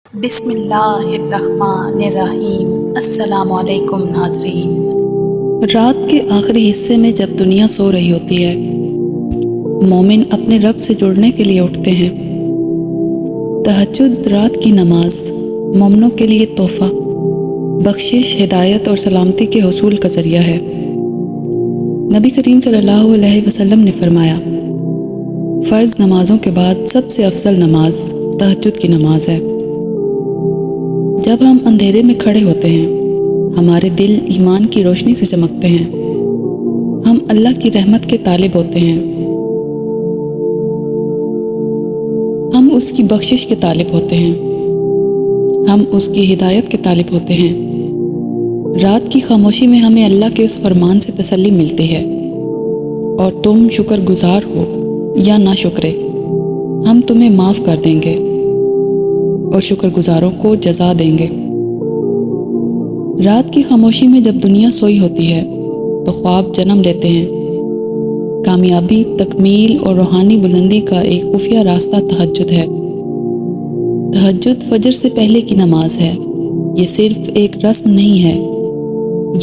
بسم اللہ الرحمن الرحیم۔ السلام علیکم ناظرین۔ رات کے آخری حصے میں جب دنیا سو رہی ہوتی ہے، مومن اپنے رب سے جڑنے کے لیے اٹھتے ہیں۔ تہجد رات کی نماز مومنوں کے لیے تحفہ، بخشش، ہدایت اور سلامتی کے حصول کا ذریعہ ہے۔ نبی کریم صلی اللہ علیہ وسلم نے فرمایا، فرض نمازوں کے بعد سب سے افضل نماز تہجد کی نماز ہے۔ جب ہم اندھیرے میں کھڑے ہوتے ہیں، ہمارے دل ایمان کی روشنی سے چمکتے ہیں، ہم اللہ کی رحمت کے طالب ہوتے ہیں، ہم اس کی بخشش کے طالب ہوتے ہیں، ہم اس کی ہدایت کے طالب ہوتے ہیں۔ رات کی خاموشی میں ہمیں اللہ کے اس فرمان سے تسلی ملتی ہے، اور تم شکر گزار ہو یا نہ شکرے، ہم تمہیں معاف کر دیں گے اور شکر گزاروں کو جزا دیں گے۔ رات کی خاموشی میں جب دنیا سوئی ہوتی ہے تو خواب جنم لیتے ہیں۔ کامیابی، تکمیل اور روحانی بلندی کا ایک خفیہ راستہ تہجد ہے۔ تہجد فجر سے پہلے کی نماز ہے۔ یہ صرف ایک رسم نہیں ہے،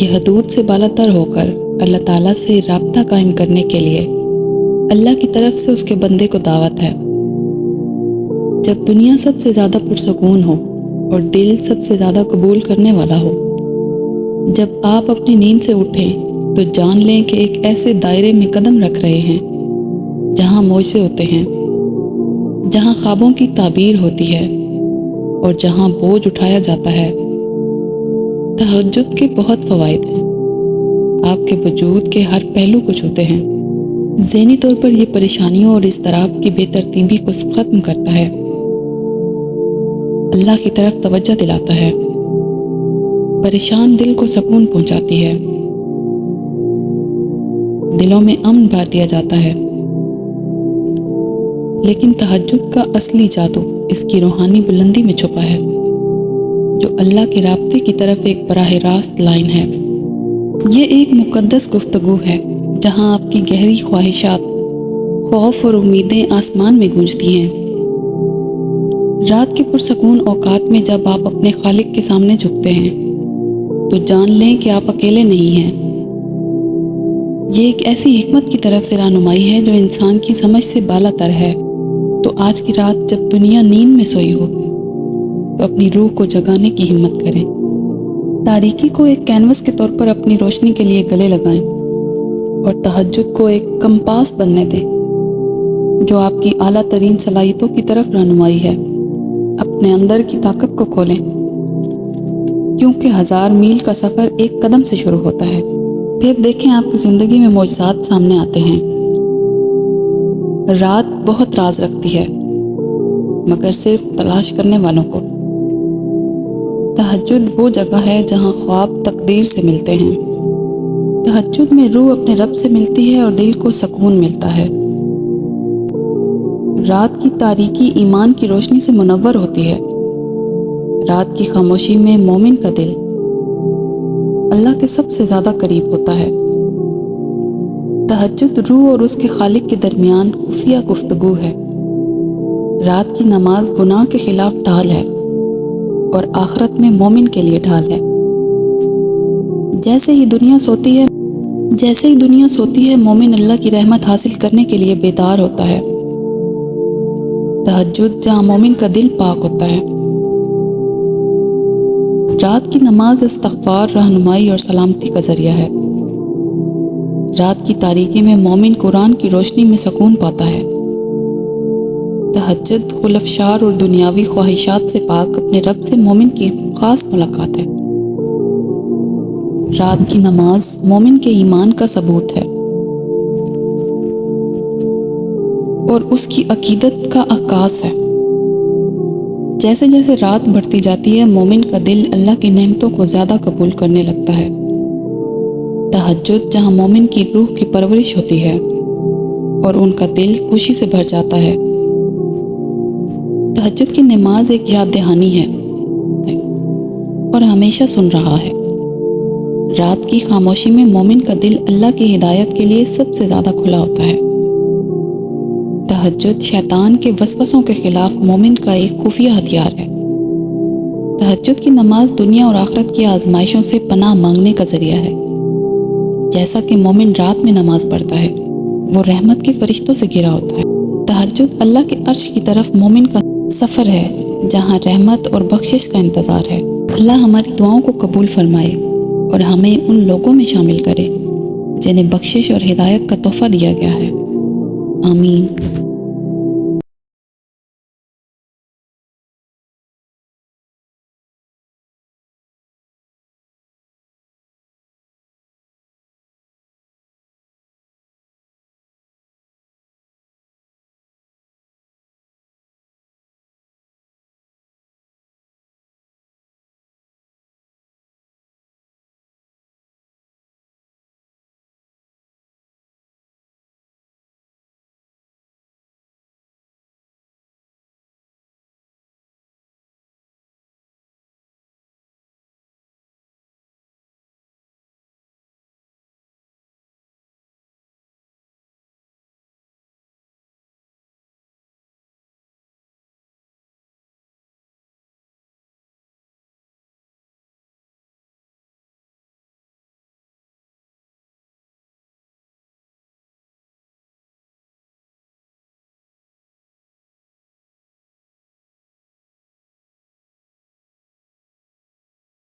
یہ حدود سے بالاتر ہو کر اللہ تعالیٰ سے رابطہ قائم کرنے کے لیے اللہ کی طرف سے اس کے بندے کو دعوت ہے۔ جب دنیا سب سے زیادہ پرسکون ہو اور دل سب سے زیادہ قبول کرنے والا ہو، جب آپ اپنی نیند سے اٹھیں تو جان لیں کہ ایک ایسے دائرے میں قدم رکھ رہے ہیں جہاں معجزے ہوتے ہیں، جہاں خوابوں کی تعبیر ہوتی ہے اور جہاں بوجھ اٹھایا جاتا ہے۔ تہجد کے بہت فوائد ہیں، آپ کے وجود کے ہر پہلو کو چھوتے ہیں۔ ذہنی طور پر یہ پریشانیوں اور اضطراب کی بے ترتیبی کو ختم کرتا ہے، اللہ کی طرف توجہ دلاتا ہے، پریشان دل کو سکون پہنچاتی ہے، دلوں میں امن بھر دیا جاتا ہے۔ لیکن تہجد کا اصلی جادو اس کی روحانی بلندی میں چھپا ہے، جو اللہ کے رابطے کی طرف ایک براہ راست لائن ہے۔ یہ ایک مقدس گفتگو ہے جہاں آپ کی گہری خواہشات، خوف اور امیدیں آسمان میں گونجتی ہیں۔ رات کے پرسکون اوقات میں جب آپ اپنے خالق کے سامنے جھکتے ہیں تو جان لیں کہ آپ اکیلے نہیں ہیں۔ یہ ایک ایسی حکمت کی طرف سے رہنمائی ہے جو انسان کی سمجھ سے بالاتر ہے۔ تو آج کی رات جب دنیا نیند میں سوئی ہو تو اپنی روح کو جگانے کی ہمت کریں۔ تاریکی کو ایک کینوس کے طور پر اپنی روشنی کے لیے گلے لگائیں اور تہجد کو ایک کمپاس بننے دیں جو آپ کی اعلیٰ ترین صلاحیتوں کی طرف رہنمائی ہے۔ اپنے اندر کی طاقت کو کھولیں، کیونکہ 1000 میل کا سفر ایک قدم سے شروع ہوتا ہے۔ پھر دیکھیں آپ کی زندگی میں معجزات سامنے آتے ہیں۔ رات بہت راز رکھتی ہے، مگر صرف تلاش کرنے والوں کو۔ تہجد وہ جگہ ہے جہاں خواب تقدیر سے ملتے ہیں۔ تہجد میں روح اپنے رب سے ملتی ہے اور دل کو سکون ملتا ہے۔ رات کی تاریکی ایمان کی روشنی سے منور ہوتی ہے۔ رات کی خاموشی میں مومن کا دل اللہ کے سب سے زیادہ قریب ہوتا ہے۔ تہجد روح اور اس کے خالق کے درمیان خفیہ گفتگو ہے۔ رات کی نماز گناہ کے خلاف ڈھال ہے اور آخرت میں مومن کے لیے ڈھال ہے۔ جیسے ہی دنیا سوتی ہے مومن اللہ کی رحمت حاصل کرنے کے لیے بیدار ہوتا ہے۔ تہجد جہاں مومن کا دل پاک ہوتا ہے۔ رات کی نماز استغفار، رہنمائی اور سلامتی کا ذریعہ ہے۔ رات کی تاریکی میں مومن قرآن کی روشنی میں سکون پاتا ہے۔ تہجد خلفشار اور دنیاوی خواہشات سے پاک اپنے رب سے مومن کی خاص ملاقات ہے۔ رات کی نماز مومن کے ایمان کا ثبوت ہے اور اس کی عقیدت کا عکاس ہے۔ جیسے جیسے رات بڑھتی جاتی ہے، مومن کا دل اللہ کی نعمتوں کو زیادہ قبول کرنے لگتا ہے۔ تہجد جہاں مومن کی روح کی پرورش ہوتی ہے اور ان کا دل خوشی سے بھر جاتا ہے۔ تہجد کی نماز ایک یاد دہانی ہے اور ہمیشہ سن رہا ہے۔ رات کی خاموشی میں مومن کا دل اللہ کی ہدایت کے لیے سب سے زیادہ کھلا ہوتا ہے۔ تہجد شیطان کے وسوسوں کے خلاف مومن کا ایک خفیہ ہتھیار ہے۔ تہجد کی نماز دنیا اور آخرت کی آزمائشوں سے پناہ مانگنے کا ذریعہ ہے۔ جیسا کہ مومن رات میں نماز پڑھتا ہے، وہ رحمت کے فرشتوں سے گھرا ہوتا ہے۔ تہجد اللہ کے عرش کی طرف مومن کا سفر ہے، جہاں رحمت اور بخشش کا انتظار ہے۔ اللہ ہماری دعاؤں کو قبول فرمائے اور ہمیں ان لوگوں میں شامل کرے جنہیں بخشش اور ہدایت کا تحفہ دیا گیا ہے۔ آمین۔